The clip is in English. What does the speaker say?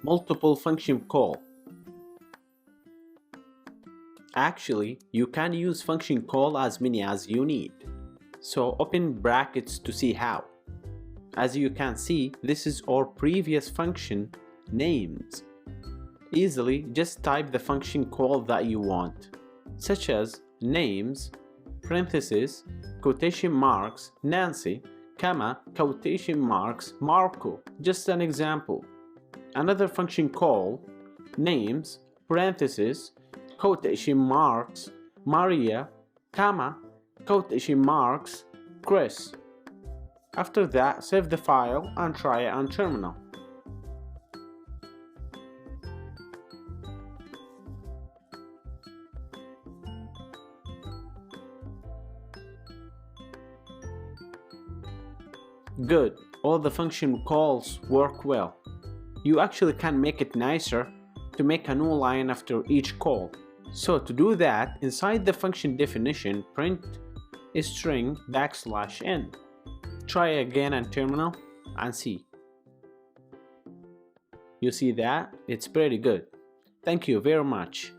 multiple function call. Actually, you can use function call as many as you need. So open brackets to see how. As you can see, this is our previous function, names. Easily just type the function call that you want, such as names, parentheses, quotation marks, Nancy, comma, quotation marks, Marco, just an example. Another function call, names, parentheses, quotation marks, Maria, comma, quotation marks, Chris. After that, save the file and try it on terminal. Good, all the function calls work well. You actually can make it nicer to make a new line after each call. So to do that, inside the function definition, print a string \n. Try again on terminal and see. You see that? It's pretty good. Thank you very much.